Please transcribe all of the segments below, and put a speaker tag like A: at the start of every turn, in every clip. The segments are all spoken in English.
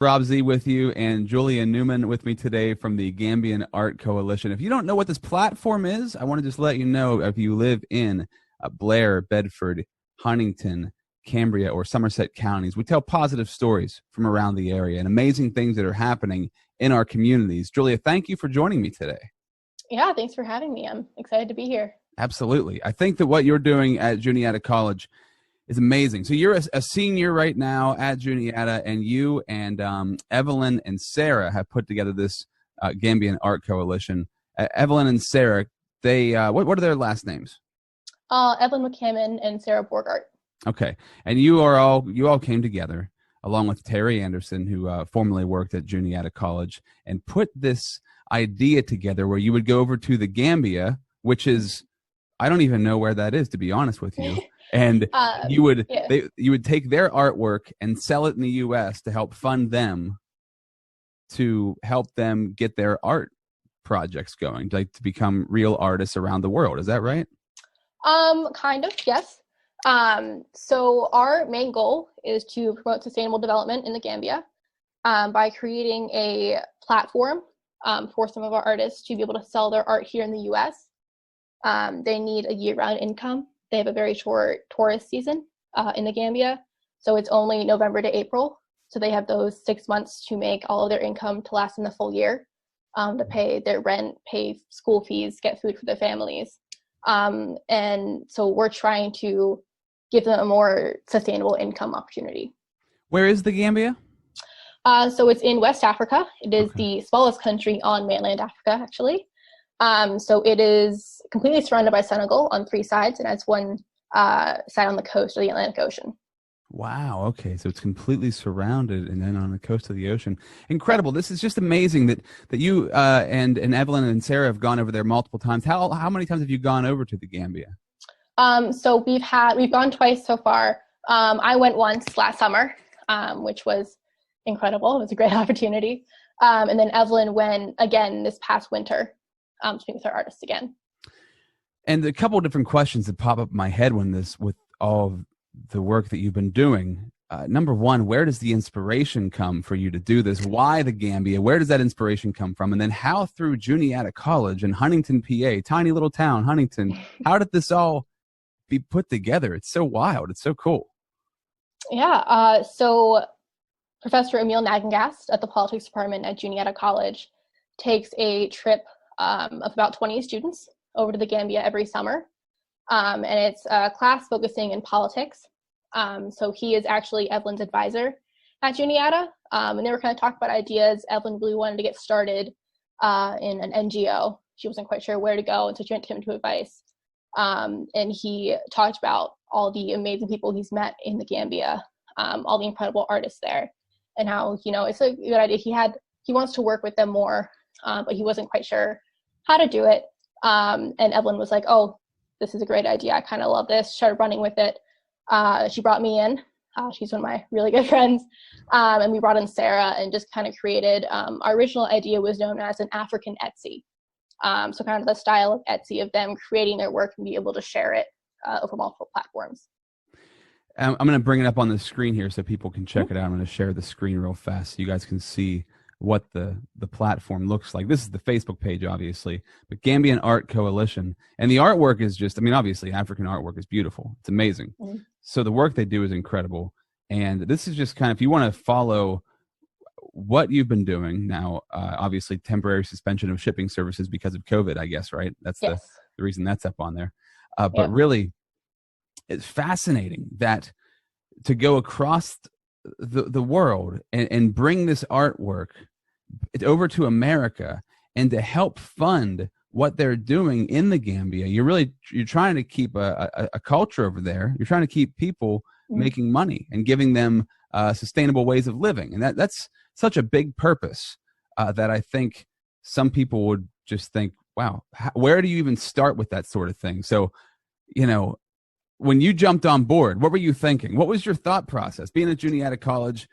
A: Rob Z with you, and Julia Newman with me today from the Gambian Art Coalition. If you don't know what this platform is, I want to just let you know, if you live in Blair, Bedford, Huntington, Cambria, or Somerset counties, we tell positive stories from around the area and amazing things that are happening in our communities. Julia, thank you for joining me today.
B: Yeah, thanks for having me. I'm excited to be here.
A: Absolutely. I think that what you're doing at Juniata College is amazing. So you're a senior right now at Juniata, and you and Evelyn and Sarah have put together this Gambian Art Coalition. Evelyn and Sarah, they what are their last names?
B: Evelyn McCammon and Sarah Borgardt.
A: Okay, and you all came together along with Terry Anderson, who formerly worked at Juniata College, and put this idea together where you would go over to the Gambia, which is, I don't even know where that is, to be honest with you. And you would take their artwork and sell it in the U.S. to help fund them, to help them get their art projects going, like to become real artists around the world. Is that right?
B: Kind of, yes. So our main goal is to promote sustainable development in the Gambia by creating a platform for some of our artists to be able to sell their art here in the U.S. They need a year-round income. They have a very short tourist season in the Gambia, so it's only November to April. So they have those 6 months to make all of their income to last in the full year, to pay their rent, pay school fees, get food for their families. And so we're trying to give them a more sustainable income opportunity. Where
A: is the Gambia?
B: So it's in West Africa. It is the smallest country on mainland Africa, actually. So it is completely surrounded by Senegal on 3 sides, and has one side on the coast of the Atlantic Ocean.
A: Wow. Okay. So it's completely surrounded and then on the coast of the ocean. Incredible. This is just amazing that you and Evelyn and Sarah have gone over there multiple times. How many times have you gone over to the Gambia?
B: So we've gone twice so far. I went once last summer, which was incredible. It was a great opportunity. And then Evelyn went again this past winter to meet with our artists again.
A: And a couple of different questions that pop up in my head with all of the work that you've been doing. Number one, where does the inspiration come for you to do this? Why the Gambia? Where does that inspiration come from? And then how through Juniata College in Huntington, PA, tiny little town, Huntington, how did this all be put together? It's so wild. It's so cool.
B: Yeah. So Professor Emil Nagengast at the politics department at Juniata College takes a trip of about 20 students over to the Gambia every summer. And it's a class focusing in politics. So he is actually Evelyn's advisor at Juniata. And they were kind of talking about ideas. Evelyn really wanted to get started in an NGO. She wasn't quite sure where to go, and so she went to him to advice. And he talked about all the amazing people he's met in the Gambia, all the incredible artists there, and how, it's a good idea. He wants to work with them more, but he wasn't quite sure how to do it. And Evelyn was like, oh, this is a great idea. I kind of love this. Started running with it. She brought me in. She's one of my really good friends. And we brought in Sarah and just kind of created, our original idea was known as an African Etsy. So kind of the style of Etsy, of them creating their work and be able to share it over multiple platforms.
A: I'm going to bring it up on the screen here so people can check it out. I'm going to share the screen real fast so you guys can see what the platform looks like. This is the Facebook page, obviously, but Gambian Art Coalition. And the artwork is just, obviously African artwork is beautiful. It's amazing. Mm-hmm. So the work they do is incredible. And this is just kind of, if you want to follow what you've been doing now, obviously temporary suspension of shipping services because of COVID, I guess, right? That's the reason that's up on there. But really, it's fascinating that to go across the world and bring this artwork over to America and to help fund what they're doing in the Gambia. You're trying to keep a culture over there. You're trying to keep people making money and giving them sustainable ways of living. And that's such a big purpose that I think some people would just think, wow, where do you even start with that sort of thing? So, when you jumped on board, what were you thinking? What was your thought process? Being at Juniata College,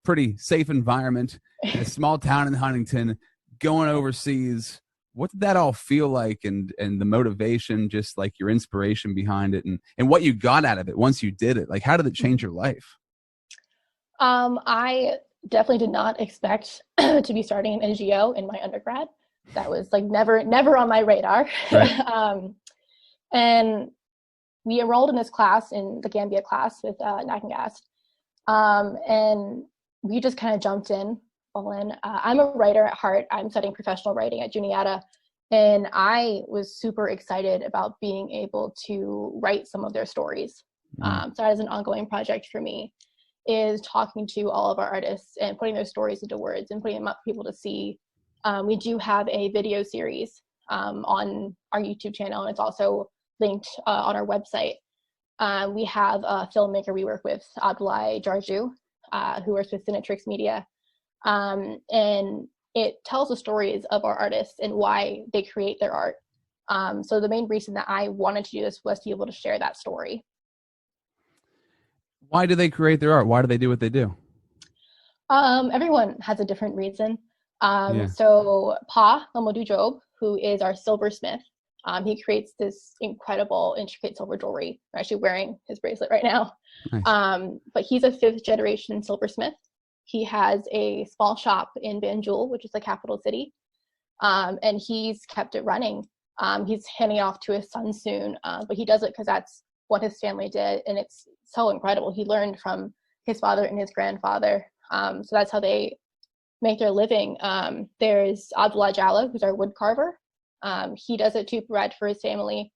A: pretty safe environment, in a small town in Huntington, going overseas. What did that all feel like, and the motivation, just like your inspiration behind it, and what you got out of it once you did it? Like, how did it change your life?
B: I definitely did not expect to be starting an NGO in my undergrad. That was like never on my radar.
A: Right.
B: And we enrolled in this class, in the Gambia class with Nagangast. And we just kind of jumped in, all in. I'm a writer at heart. I'm studying professional writing at Juniata. And I was super excited about being able to write some of their stories. So that is an ongoing project for me, is talking to all of our artists and putting their stories into words and putting them up for people to see. We do have a video series on our YouTube channel, and it's also linked on our website. We have a filmmaker we work with, Abdullah Jarju, who works with Cinetrix Media. And it tells the stories of our artists and why they create their art. So the main reason that I wanted to do this was to be able to share that story.
A: Why do they create their art? Why do they do what they do?
B: Everyone has a different reason. So Pa Mamadou Job, who is our silversmith, he creates this incredible, intricate silver jewelry. I'm actually wearing his bracelet right now. Nice. But he's a 5th generation silversmith. He has a small shop in Banjul, which is the capital city, and he's kept it running. He's handing it off to his son soon, but he does it because that's what his family did, and it's so incredible. He learned from his father and his grandfather, so that's how they make their living. There's Abdullah Jallo, who's our wood carver. He does it to provide for his family.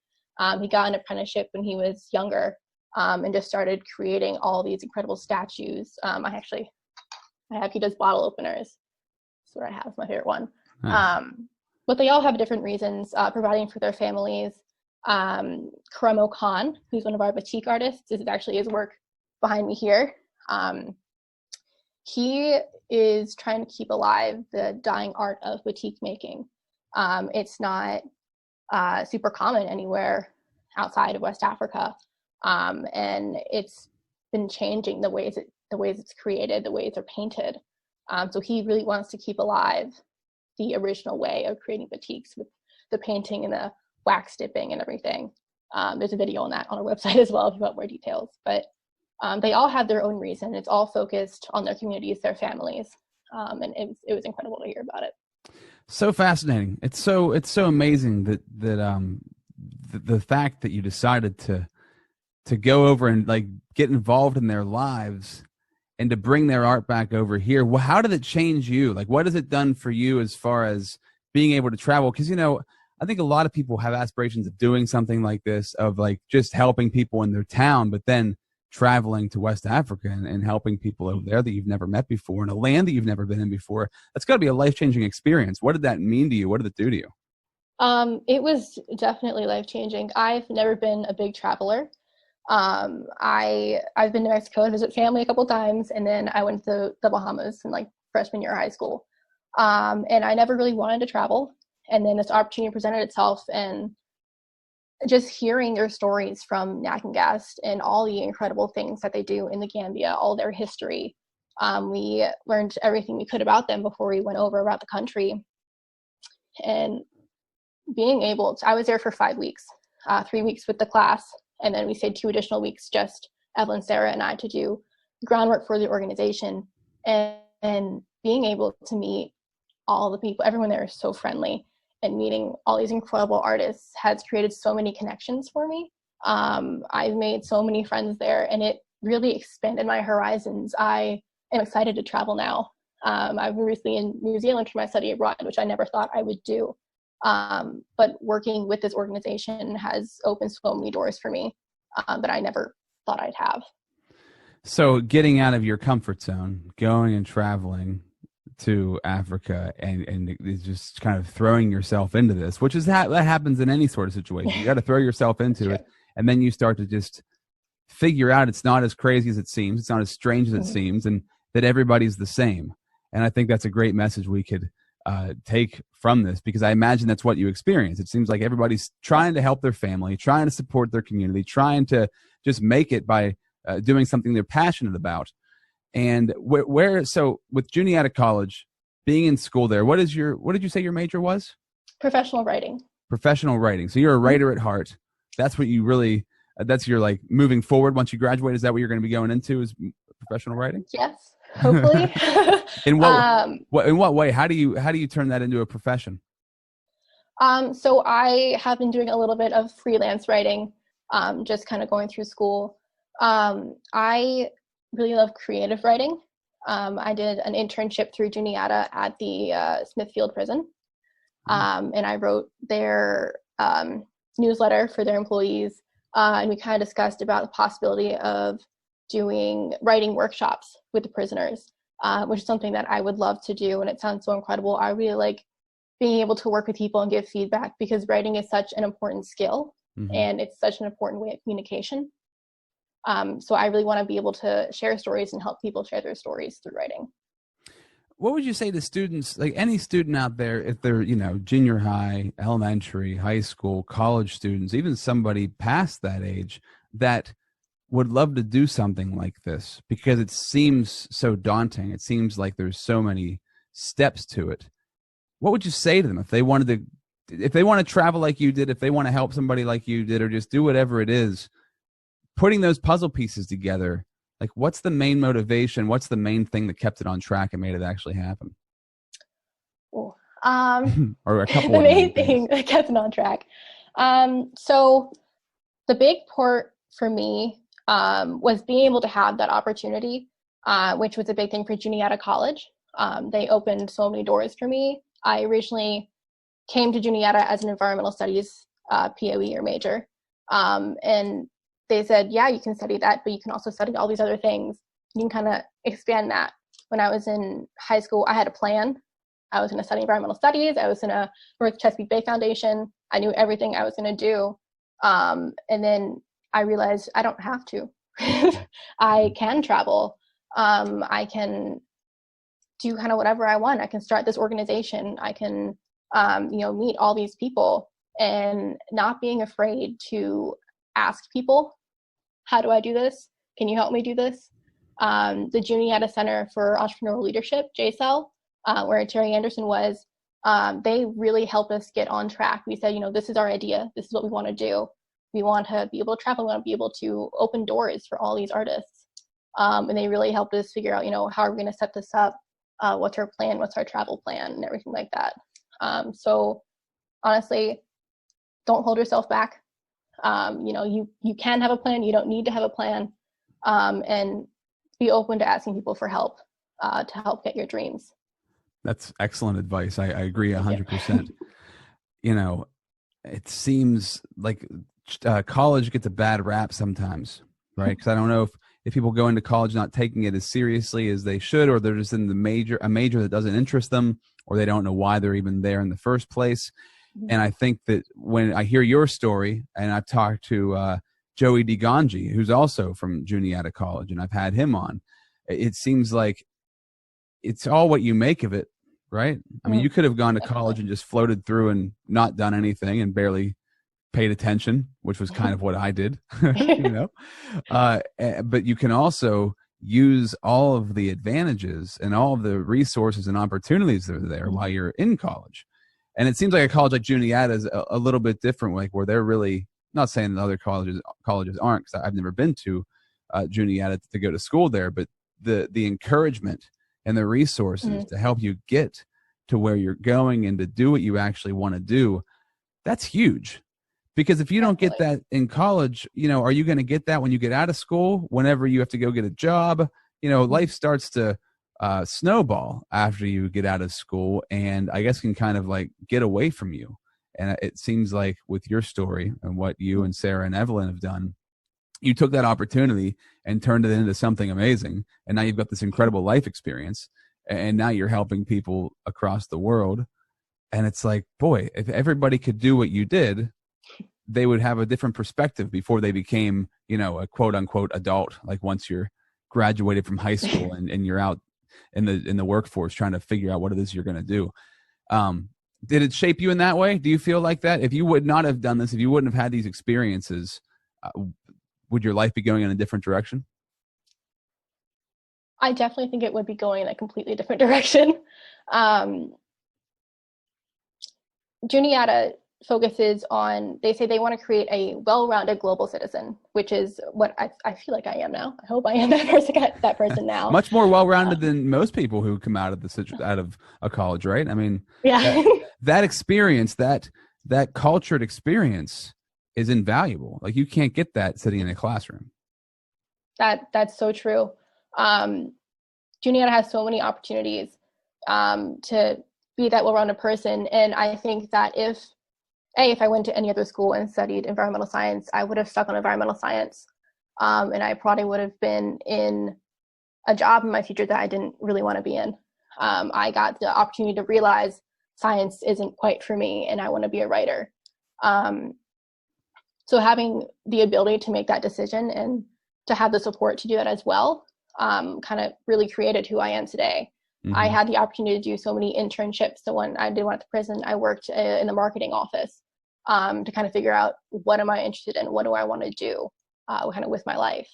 B: He got an apprenticeship when he was younger, and just started creating all these incredible statues. He does bottle openers. That's what I have, my favorite one. Nice. But they all have different reasons, providing for their families. Karamo Khan, who's one of our batik artists, this is actually his work behind me here. He is trying to keep alive the dying art of batik making. It's not super common anywhere outside of West Africa, and it's been changing the ways it's created, the ways they're painted. So he really wants to keep alive the original way of creating batiks with the painting and the wax dipping and everything. There's a video on that on our website as well if you want more details. But they all have their own reason. It's all focused on their communities, their families, and it was incredible to hear about it.
A: So fascinating. It's so amazing that the fact that you decided to go over and like get involved in their lives and to bring their art back over here. Well, how did it change you? Like, what has it done for you as far as being able to travel? Because, I think a lot of people have aspirations of doing something like this, of like just helping people in their town, but then traveling to West Africa and helping people over there that you've never met before in a land that you've never been in before. That's got to be a life-changing experience. What did that mean to you? What did it do to you?
B: It was definitely life-changing. I've never been a big traveler. I've been to Mexico to visit family a couple times, and then I went to the Bahamas in like freshman year of high school. And I never really wanted to travel. And then this opportunity presented itself, and just hearing their stories from Nagangast and all the incredible things that they do in the Gambia, all their history. We learned everything we could about them before we went over about the country. And being able to, I was there for 5 weeks, 3 weeks with the class. And then we stayed 2 additional weeks, just Evelyn, Sarah, and I, to do groundwork for the organization. And being able to meet all the people, everyone there is so friendly, and meeting all these incredible artists has created so many connections for me. I've made so many friends there, and it really expanded my horizons. I am excited to travel now. I've been recently in New Zealand for my study abroad, which I never thought I would do. But working with this organization has opened so many doors for me that I never thought I'd have.
A: So getting out of your comfort zone, going and traveling to Africa, and just kind of throwing yourself into this, which is that happens in any sort of situation. You got to throw yourself into it, and then you start to just figure out it's not as crazy as it seems, it's not as strange as it seems, and that everybody's the same. And I think that's a great message we could take from this, because I imagine that's what you experience. It seems like everybody's trying to help their family, trying to support their community, trying to just make it by doing something they're passionate about. And so with Juniata College, being in school there, what did you say your major was? Professional writing. Professional writing. So you're a writer at heart. That's what you really, that's your like moving forward once you graduate. Is that what you're going to be going into, is professional writing?
B: Yes. hopefully.
A: In what way? How do you turn that into a profession?
B: So I have been doing a little bit of freelance writing, just kind of going through school. I really love creative writing. I did an internship through Juniata at the Smithfield prison, and I wrote their newsletter for their employees, and we kind of discussed about the possibility of doing writing workshops with the prisoners, which is something that I would love to do, and it sounds so incredible. I really like being able to work with people and give feedback, because writing is such an important skill, and it's such an important way of communication. So I really want to be able to share stories and help people share their stories through writing.
A: What would you say to students, like any student out there, if they're, junior high, elementary, high school, college students, even somebody past that age that would love to do something like this, because it seems so daunting. It seems like there's so many steps to it. What would you say to them if they want to travel like you did, if they want to help somebody like you did, or just do whatever it is, putting those puzzle pieces together? Like, what's the main motivation? What's the main thing that kept it on track and made it actually happen?
B: Or
A: a couple
B: the
A: of
B: main thing that kept it on track. So the big part for me was being able to have that opportunity, which was a big thing for Juniata College. They opened so many doors for me. I originally came to Juniata as an environmental studies POE or major, and they said, yeah, you can study that, but you can also study all these other things. You can kind of expand that. When I was in high school, I had a plan. I was going to study environmental studies. I was going to work with Chesapeake Bay Foundation. I knew everything I was going to do. And then I realized I don't have to. I can travel. I can do kind of whatever I want. I can start this organization. I can, meet all these people, and not being afraid to ask people, how do I do this? Can you help me do this? The Juniata Center for Entrepreneurial Leadership, JCEL, where Terry Anderson was, they really helped us get on track. We said, this is our idea. This is what we want to do. We want to be able to travel. We want to be able to open doors for all these artists. And they really helped us figure out, how are we going to set this up? What's our plan? What's our travel plan? And everything like that. So honestly, don't hold yourself back. You can have a plan. You don't need to have a plan, and be open to asking people for help to help get your dreams.
A: That's excellent advice. I agree 100%. It seems like college gets a bad rap sometimes, right? Because I don't know if people go into college not taking it as seriously as they should, or they're just in a major that doesn't interest them, or they don't know why they're even there in the first place. And I think that when I hear your story, and I've talked to Joey DeGangi, who's also from Juniata College, and I've had him on, it seems like it's all what you make of it, right? I mean, you could have gone to college and just floated through and not done anything and barely paid attention, which was kind of what I did, but you can also use all of the advantages and all of the resources and opportunities that are there while you're in college. And it seems like a college like Juniata is a little bit different, like where they're really, not saying that other colleges aren't, because I've never been to Juniata to go to school there, but the encouragement and the resources to help you get to where you're going and to do what you actually want to do, that's huge. Because if you don't get that in college, are you going to get that when you get out of school, whenever you have to go get a job? Life starts to snowball after you get out of school, and I guess can kind of like get away from you. And it seems like with your story and what you and Sarah and Evelyn have done, you took that opportunity and turned it into something amazing. And now you've got this incredible life experience, and now you're helping people across the world. And it's like, boy, if everybody could do what you did, they would have a different perspective before they became, a quote unquote adult. Like once you're graduated from high school and you're out in the workforce trying to figure out what it is you're going to do. Did it shape you in that way? Do you feel like that? If you would not have done this, if you wouldn't have had these experiences, would your life be going in a different direction?
B: I definitely think it would be going in a completely different direction. Juniata focuses on, they say they want to create a well-rounded global citizen, which is what I feel like I am now. I hope I am that person now.
A: Much more well-rounded than most people who come out of a college, right? I mean,
B: yeah,
A: that experience, that cultured experience is invaluable. Like, you can't get that sitting in a classroom.
B: That's so true. Juniata has so many opportunities to be that well-rounded person, and I think that if I went to any other school and studied environmental science, I would have stuck on environmental science, and I probably would have been in a job in my future that I didn't really want to be in. I got the opportunity to realize science isn't quite for me, and I want to be a writer. So having the ability to make that decision and to have the support to do that as well, kind of really created who I am today. Mm-hmm. I had the opportunity to do so many internships. So when I did one at the prison, I worked in the marketing office to kind of figure out, what am I interested in? What do I want to do kind of with my life?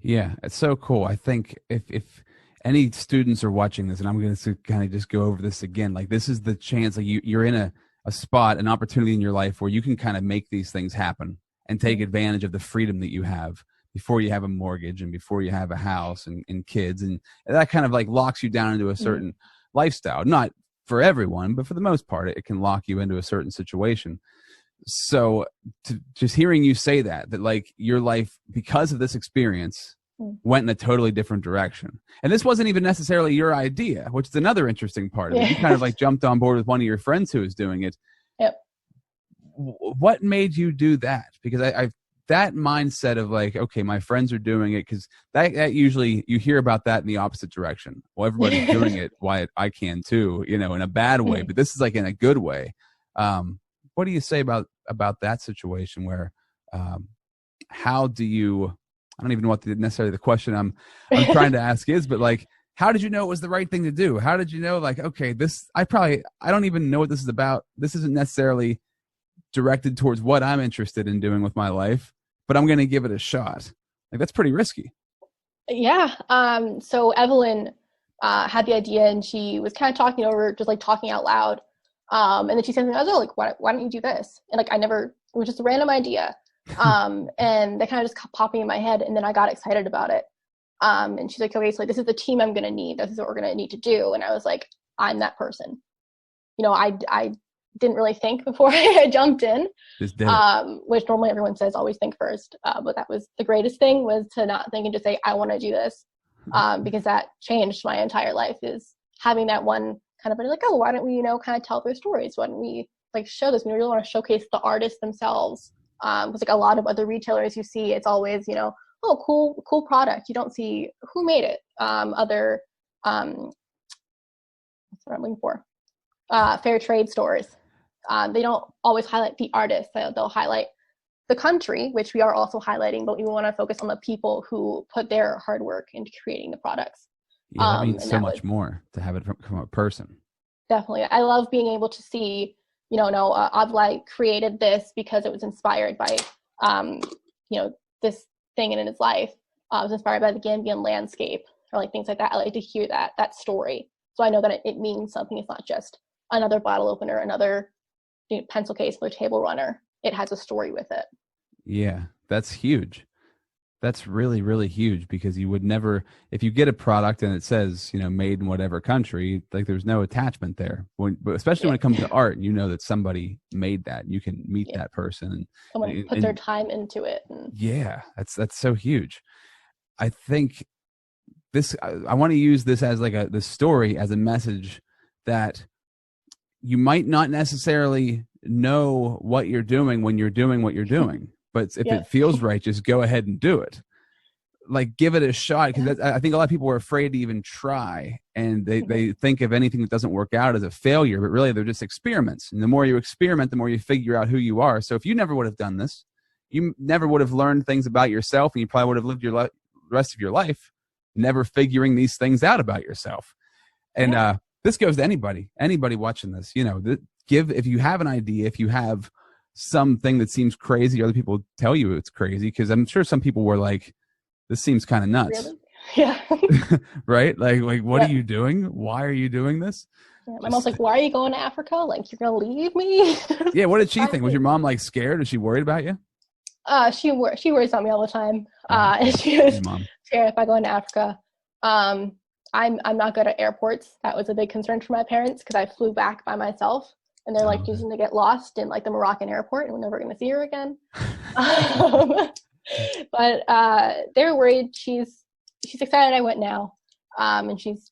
A: Yeah, it's so cool. I think if any students are watching this, and I'm going to kind of just go over this again, like, this is the chance, like, you're in a spot, an opportunity in your life where you can kind of make these things happen and take advantage of the freedom that you have before you have a mortgage and before you have a house and kids. And that kind of like locks you down into a certain lifestyle. Not for everyone, but for the most part, it can lock you into a certain situation. So just hearing you say that like your life, because of this experience, went in a totally different direction. And this wasn't even necessarily your idea, which is another interesting part of it. You kind of like jumped on board with one of your friends who was doing it.
B: Yep.
A: What made you do that? Because I that mindset of like, okay, my friends are doing it, because that usually you hear about that in the opposite direction. Well, everybody's doing it, why I can too, in a bad way, but this is like in a good way. What do you say about that situation where how do you, I don't even know what necessarily the question I'm trying to ask is, but like, how did you know it was the right thing to do? How did you know, like, okay, I don't even know what this is about. This isn't necessarily directed towards what I'm interested in doing with my life, but I'm going to give it a shot. Like, that's pretty risky.
B: Yeah. So Evelyn had the idea, and she was kind of talking out loud. And then she said, I was like, why don't you do this? And like, it was just a random idea. And they kind of just kept popping in my head. And then I got excited about it. And she's like, okay, so this is the team I'm going to need. This is what we're going to need to do. And I was like, I'm that person. I didn't really think before I jumped in, which normally everyone says always think first. But that was the greatest thing, was to not think and just say, I want to do this. Because that changed my entire life, is having that one kind of like, oh, why don't we, kind of tell their stories? Why don't we like show this? We really want to showcase the artists themselves. Because like a lot of other retailers you see, it's always, oh, cool product. You don't see who made it. Other, what's what I'm looking for? Fair trade stores. They don't always highlight the artists. They'll highlight the country, which we are also highlighting, but we want to focus on the people who put their hard work into creating the products.
A: Yeah, that means so much more to have it from a person.
B: Definitely. I love being able to see, Abdullah created this because it was inspired by, this thing in his life. It was inspired by the Gambian landscape, or like things like that. I like to hear that story. So I know that it means something. It's not just another bottle opener, another pencil case, or table runner. It has a story with it. Yeah,
A: that's huge. That's really, really huge, because you would never, if you get a product and it says, made in whatever country, like there's no attachment there. Especially when it comes to art, that somebody made that. You can meet that person. And
B: someone put their time into it.
A: Yeah, that's so huge. I think I want to use this as like the story as a message that you might not necessarily know what you're doing when you're doing what you're doing. But if it feels right, just go ahead and do it. Like, give it a shot, because I think a lot of people are afraid to even try, and they think of anything that doesn't work out as a failure, but really they're just experiments. And the more you experiment, the more you figure out who you are. So if you never would have done this, you never would have learned things about yourself, and you probably would have lived the rest of your life never figuring these things out about yourself. And this goes to anybody watching this. If you have an idea, if you have something that seems crazy, other people tell you it's crazy, because I'm sure some people were like, this seems kind of nuts.
B: Really? Yeah.
A: Right? Like what
B: Yeah.
A: are you doing? Why are you doing this?
B: Yeah. My mom's
A: Just
B: like, "Why are you going to Africa? Like, you're gonna leave me?"
A: yeah. What did she think? Was
B: Finally.
A: your mom like scared? Was she worried about you?
B: She worries about me all the time.
A: Okay.
B: And she was
A: Hey, mom.
B: scared if I go into Africa. Um, I'm not good at airports. That was a big concern for my parents because I flew back by myself, and they're like,
A: Oh,
B: "She's gonna get lost in like the Moroccan airport, and we're never gonna see her again." Um, but they're worried. She's excited I went now, and she's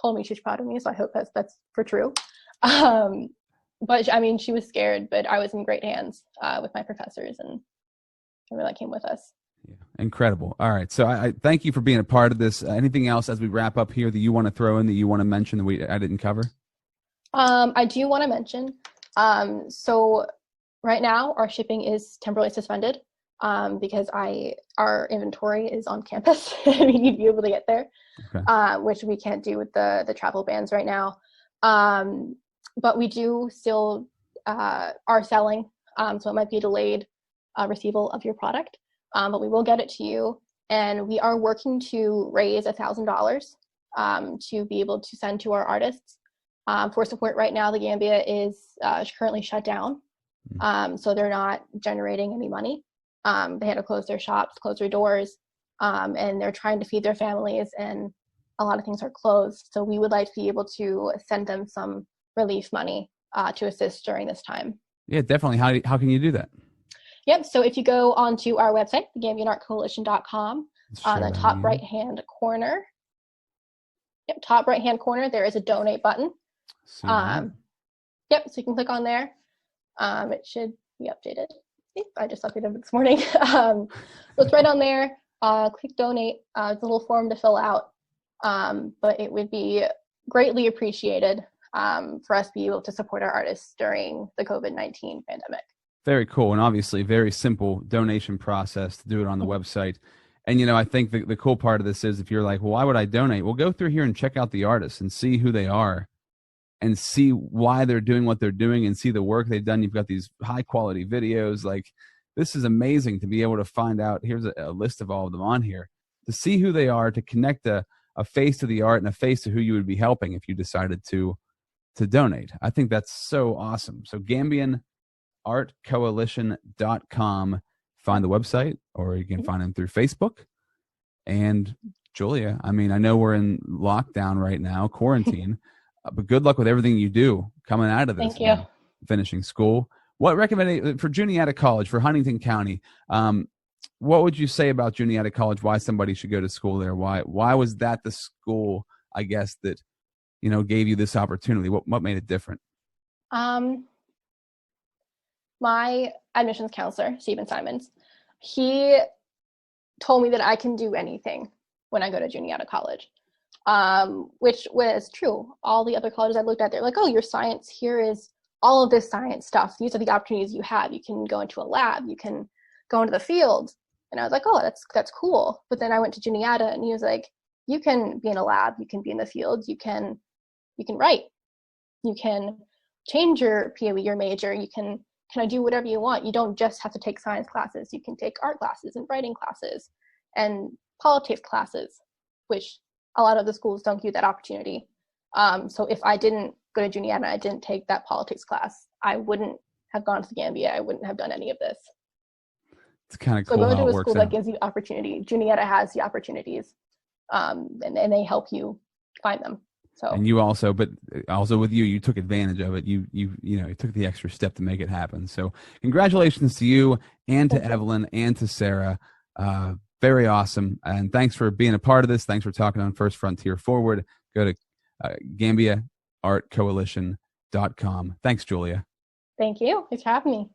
B: told me she's proud of me. So I hope that's for true. Um, but I mean, she was scared, but I was in great hands with my professors, and everyone that came with us.
A: yeah. Incredible. All right. So I thank you for being a part of this. Anything else as we wrap up here that you want to throw in that you want to mention that I didn't cover?
B: I do want to mention, so right now our shipping is temporarily suspended because our inventory is on campus and we need to be able to get there,
A: Okay.
B: which we can't do with the travel bans right now. But we do still are selling, so it might be delayed receival of your product, but we will get it to you. And we are working to raise $1,000 to be able to send to our artists. For support right now, the Gambia is currently shut down, so they're not generating any money. They had to close their shops, close their doors, and they're trying to feed their families, and a lot of things are closed. So we would like to be able to send them some relief money to assist during this time.
A: Yeah, definitely. How can you do that?
B: Yep, so if you go onto our website, thegambianartcoalition.com, on the top
A: here.
B: right-hand corner, top right-hand corner, there is a donate button. Yep, so you can click on there. It should be updated. I just updated it this morning. So it's right on there. Click donate. It's a little form to fill out, but it would be greatly appreciated for us to be able to support our artists during the COVID-19 pandemic.
A: Very cool, and obviously very simple donation process to do it on the website. And, you know, I think the cool part of this is if you're like, well, why would I donate? Well, go through here and check out the artists and see who they are and see why they're doing what they're doing and see the work they've done. You've got these high quality videos. Like, this is amazing to be able to find out. Here's a list of all of them on here, to see who they are, to connect a face to the art and a face to who you would be helping if you decided to donate. I think that's so awesome. So GambianArtCoalition.com. Find the website, or you can find them through Facebook. And Julia, I mean, I know we're in lockdown right now, quarantine, but good luck with everything you do coming out of this.
B: Thank you.
A: Finishing school. What recommendation for Juniata College, for Huntington County? What would you say about Juniata College? Why somebody should go to school there? Why was that the school, I guess, that, you know, gave you this opportunity? What made it different?
B: My admissions counselor, Stephen Simons, he told me that I can do anything when I go to Juniata College, which was true. All the other colleges I looked at, they're like, oh, your science, here is all of this science stuff. These are the opportunities you have. You can go into a lab. You can go into the field. And I was like, oh, that's cool. But then I went to Juniata, and he was like, you can be in a lab. You can be in the field. You can write. You can change your POE, your major. You can kind of do whatever you want. You don't just have to take science classes. You can take art classes and writing classes and politics classes, which a lot of the schools don't give you that opportunity. So if I didn't go to Juniata and I didn't take that politics class, I wouldn't have gone to the Gambia. I wouldn't have done any of this.
A: It's kind of cool.
B: So go
A: how
B: to
A: it
B: a
A: works
B: school
A: out.
B: that gives you opportunity. Juniata has the opportunities, and they help you find them. So.
A: And you also, but also with you took advantage of it. You took the extra step to make it happen. So congratulations to you and to Evelyn and to Sarah. Very awesome. And thanks for being a part of this. Thanks for talking on First Frontier Forward. Go to GambiaArtCoalition.com. Thanks, Julia.
B: Thank you. Thanks for having me.